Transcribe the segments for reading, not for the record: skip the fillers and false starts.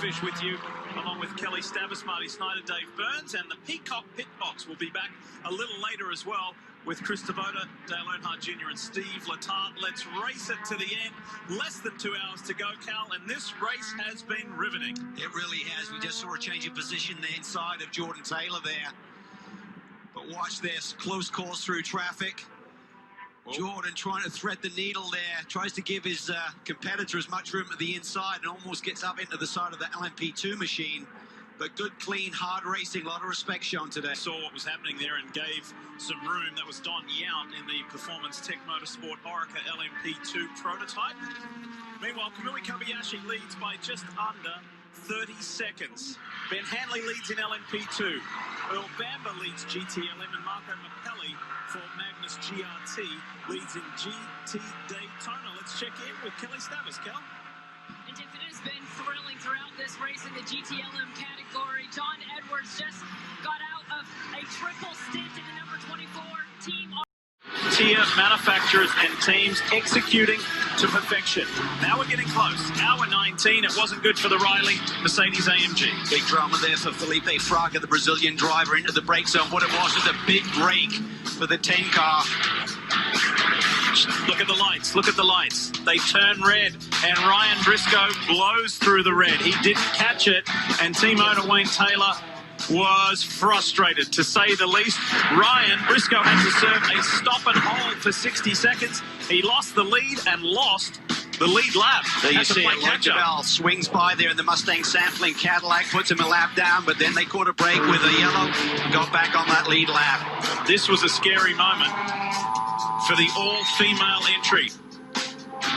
Fish with you, along with Kelly Stavis, Marty Snyder, Dave Burns, and the Peacock Pit Box will be back a little later as well with Chris Devota, Dale Earnhardt Jr. and Steve Letarte. Let's race it to the end. Less than 2 hours to go, Cal, and this race has been riveting. It really has. We just saw a change of position there inside of Jordan Taylor there. But watch this, close course through traffic. Jordan trying to thread the needle there, tries to give his competitor as much room at the inside and almost gets up into the side of the LMP2 machine. But good, clean, hard racing, a lot of respect shown today. Saw what was happening there and gave some room. That was Don Yount in the Performance Tech Motorsport Orica LMP2 prototype. Meanwhile, Kamui Kobayashi leads by just under 30 seconds. Ben Hanley leads in LMP2. Earl Bamber leads GTLM, and Marco Mappelli for Magnus GRT leads in GT Daytona. Let's check in with Kelly Stavis. Kel? And if it has been thrilling throughout this race in the GTLM category, John Edwards just got out of a triple stint in the number 24 team. Tier manufacturers and teams executing to perfection. Now we're getting close. Hour 19, it wasn't good for the Riley Mercedes AMG. Big drama there for Felipe Fraga, the Brazilian driver, into the brake zone. What it was a big break for the 10 car. Look at the lights, look at the lights. They turn red, and Ryan Briscoe blows through the red. He didn't catch it, and team owner Wayne Taylor was frustrated, to say the least. Ryan Briscoe had to serve a stop and hold for 60 seconds. He lost the lead and lost the lead lap. There you see it. Lodgebell swings by there in the Mustang sampling Cadillac, puts him a lap down, but then they caught a break with a yellow, got back on that lead lap. This was a scary moment for the all-female entry.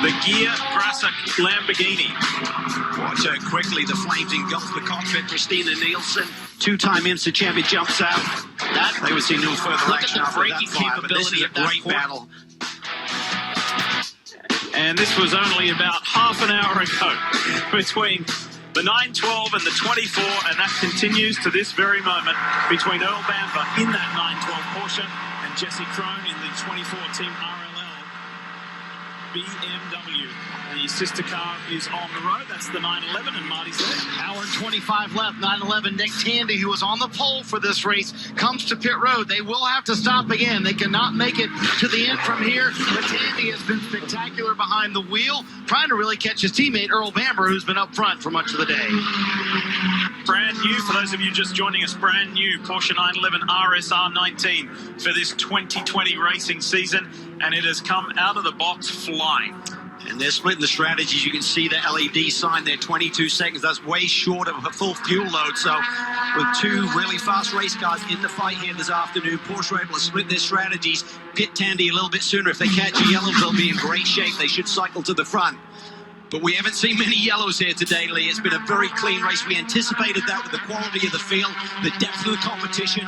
The Gear Grasser Lamborghini. Watch out quickly, the flames engulf the cockpit. Christina Nielsen, two-time IMSA champion, jumps out. They would see no further action after that fire, but this is a great battle. And this was only about half an hour ago between the 912 and the 24, and that continues to this very moment between Earl Bamber in that 912 Porsche and Jesse Krohn in the 24 Team RLL BMW. The sister car is on the road. That's the 911, and Marty's there. Hour and 25 left. 911. Nick Tandy, who was on the pole for this race, comes to pit road. They will have to stop again. They cannot make it to the end from here. But Tandy has been spectacular behind the wheel, trying to really catch his teammate, Earl Bamber, who's been up front for much of the day. Brand new, for those of you just joining us, brand new Porsche 911 RSR 19 for this 2020 racing season, and it has come out of the box flying. And they're splitting the strategies. You can see the LED sign there, 22 seconds. That's way short of a full fuel load. So with two really fast race cars in the fight here this afternoon, Porsche are able to split their strategies, pit Tandy a little bit sooner. If they catch a yellow, they'll be in great shape. They should cycle to the front. But we haven't seen many yellows here today, Lee. It's been a very clean race. We anticipated that with the quality of the field, the depth of the competition.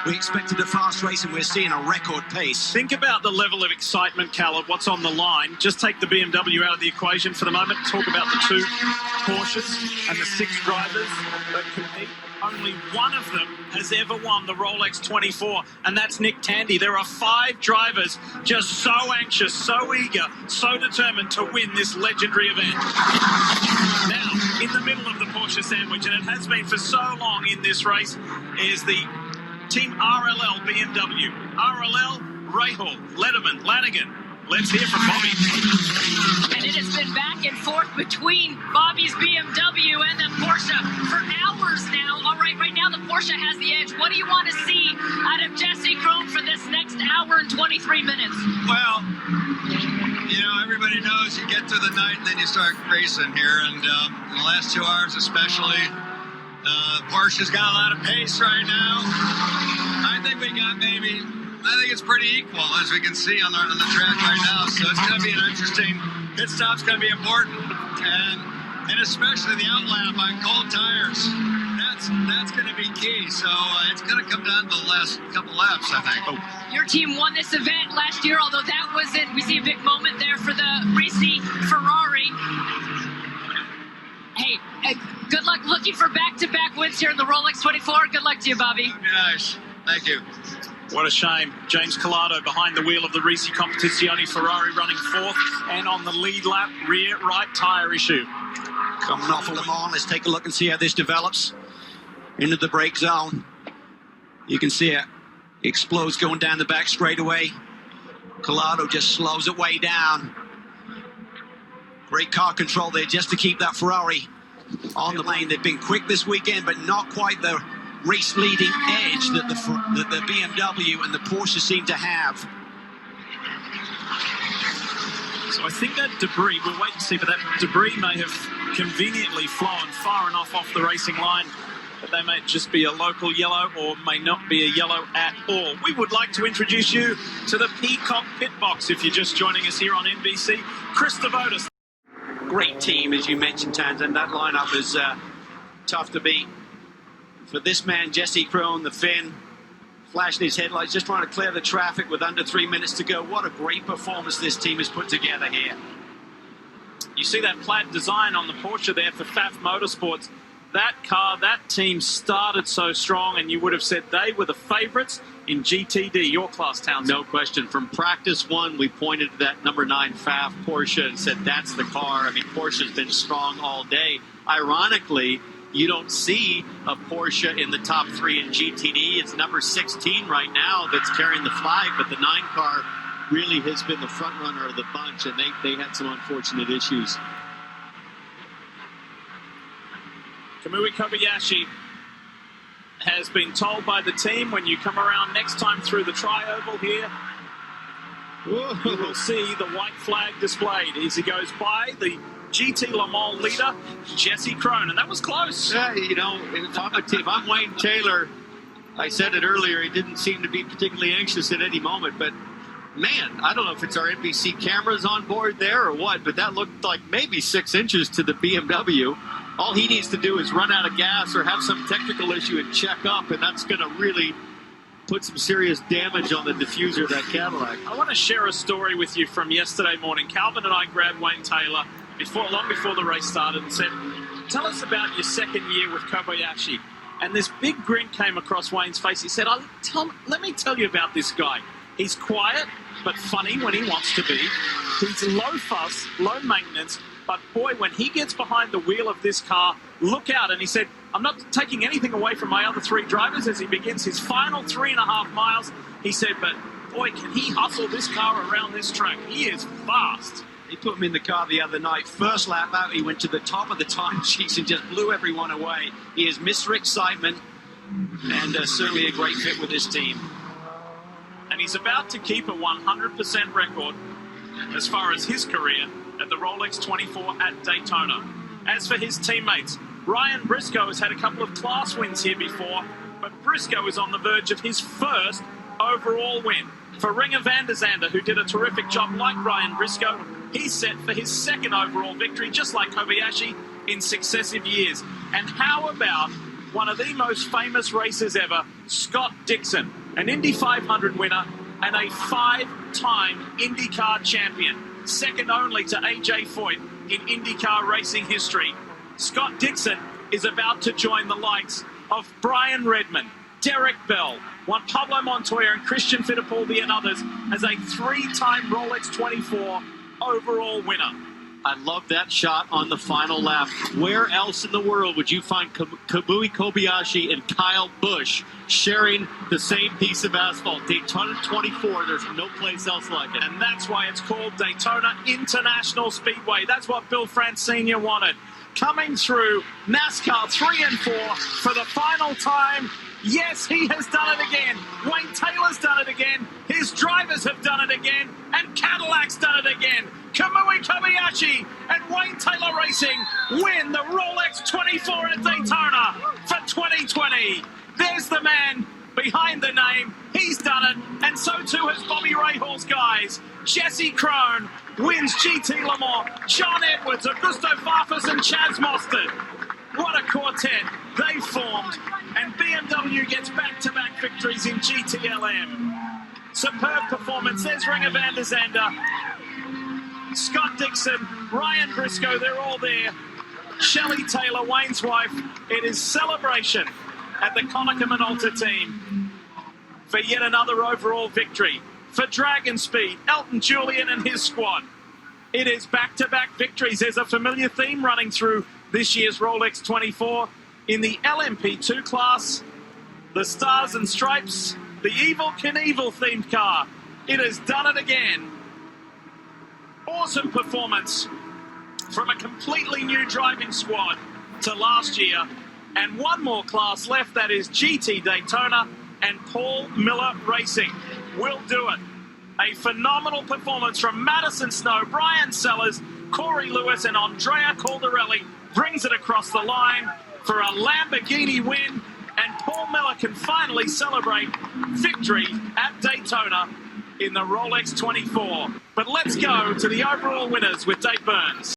We expected a fast race, and we're seeing a record pace. Think about the level of excitement, Cal, of what's on the line. Just take the BMW out of the equation for the moment. Talk about the two Porsches and the 6 drivers that compete. Only one of them has ever won the Rolex 24, and that's Nick Tandy. There are 5 drivers just so anxious, so eager, so determined to win this legendary event. Now, in the middle of the Porsche sandwich, and it has been for so long in this race, is the Team RLL BMW. RLL, Rahal, Letterman, Lanigan. Let's hear from Bobby. And it has been back and forth between Bobby's BMW and the Porsche for hours now. All right, right now the Porsche has the edge. What do you want to see out of Jesse Krohn for this next hour and 23 minutes? Well, you know, everybody knows you get through the night and then you start racing here. And in the last 2 hours especially, Porsche's got a lot of pace right now. I think it's pretty equal, as we can see on the track right now. So it's going to be an interesting pit stop's going to be important, and especially the outlap on cold tires. That's going to be key. So it's going to come down to the last couple laps, I think. Your team won this event last year, although that wasn't. We see a big moment there for the Risi Ferrari. Hey, good luck looking for back-to-back wins here in the Rolex 24. Good luck to you, Bobby. Nice. Thank you. What a shame. James Collado behind the wheel of the Risi Competizione Ferrari, running 4th and on the lead lap, rear right tyre issue. Coming off of Le Mans, let's take a look and see how this develops. Into the brake zone. You can see it explodes going down the back straightaway. Collado just slows it way down. Great car control there just to keep that Ferrari on the lane. They've been quick this weekend, but not quite the race-leading edge that the BMW and the Porsche seem to have. So I think that debris, we'll wait and see, but that debris may have conveniently flown far enough off the racing line that they may just be a local yellow or may not be a yellow at all. We would like to introduce you to the Peacock Pit Box if you're just joining us here on NBC. Chris Devotis. Great team, as you mentioned, Townsend. That lineup is tough to beat. For this man, Jesse Krohn, the Finn, flashing his headlights, just trying to clear the traffic with under 3 minutes to go. What a great performance this team has put together here. You see that plaid design on the Porsche there for Pfaff Motorsports. That car, that team started so strong, and you would have said they were the favourites in GTD, your class, Townsend. No question. From practice one, we pointed to that number 9 Pfaff Porsche and said that's the car. I mean, Porsche's been strong all day. Ironically, you don't see a Porsche in the top 3 in GTD. It's number 16 right now that's carrying the flag, but the 9 car really has been the front runner of the bunch, and they had some unfortunate issues. Kamui Kobayashi has been told by the team, when you come around next time through the tri-oval here, you will see the white flag displayed as he goes by the GT Le Mans leader, Jesse Krohn, and that was close. Yeah, you know, if I'm Wayne Taylor, I said it earlier, he didn't seem to be particularly anxious at any moment, but man, I don't know if it's our NBC cameras on board there or what, but that looked like maybe 6 inches to the BMW. All he needs to do is run out of gas or have some technical issue and check up, and that's going to really put some serious damage on the diffuser of that Cadillac. I want to share a story with you from yesterday morning. Calvin and I grabbed Wayne Taylor long before the race started and said, tell us about your second year with Kobayashi. And this big grin came across Wayne's face. He said, let me tell you about this guy. He's quiet, but funny when he wants to be. He's low fuss, low maintenance, but boy, when he gets behind the wheel of this car, look out. And he said, I'm not taking anything away from my other 3 drivers as he begins his final 3.5 miles. He said, but boy, can he hustle this car around this track. He is fast. He put him in the car the other night. First lap out, he went to the top of the time sheets and just blew everyone away. He is Mr. Excitement and certainly a great fit with this team. And he's about to keep a 100% record as far as his career at the Rolex 24 at Daytona. As for his teammates, Ryan Briscoe has had a couple of class wins here before, but Briscoe is on the verge of his first overall win. For Ringer van der Zande, who did a terrific job like Ryan Briscoe, he's set for his second overall victory, just like Kobayashi, in successive years. And how about one of the most famous racers ever, Scott Dixon, an Indy 500 winner and a 5-time IndyCar champion, second only to A.J. Foyt in IndyCar racing history. Scott Dixon is about to join the likes of Brian Redman, Derek Bell, Juan Pablo Montoya and Christian Fittipaldi and others as a 3-time Rolex 24 overall winner. I love that shot on the final lap. Where else in the world would you find Kamui Kobayashi and Kyle Busch sharing the same piece of asphalt? Daytona 24, there's no place else like it. And that's why it's called Daytona International Speedway. That's what Bill Francina wanted. Coming through NASCAR 3 and 4 for the final time. Yes, he has done it again. Wayne Taylor's done it again. His drivers have done it again. And Cadillac's done it again. Kamui Kobayashi and Wayne Taylor Racing win the Rolex 24 at Daytona for 2020. There's the man behind the name. He's done it. And so too has Bobby Rahal's guys. Jesse Krohn wins GT Le Mans. John Edwards, Augusto Farfus and Chaz Mostert. What a quartet they've formed. And BMW gets back-to-back victories in GTLM. Superb performance. There's Ringer van der Zande, Scott Dixon, Ryan Briscoe, they're all there. Shelley Taylor, Wayne's wife. It is celebration at the Konica Minolta team for yet another overall victory. For Dragon Speed, Elton Julian and his squad. It is back-to-back victories. There's a familiar theme running through this year's Rolex 24 in the LMP2 class. The Stars and Stripes, the Evel Knievel themed car. It has done it again. Awesome performance from a completely new driving squad to last year. And one more class left, that is GT Daytona, and Paul Miller Racing will do it. A phenomenal performance from Madison Snow, Brian Sellers, Corey Lewis, and Andrea Caldarelli brings it across the line for a Lamborghini win, and Paul Miller can finally celebrate victory at Daytona in the Rolex 24. But let's go to the overall winners with Dave Burns.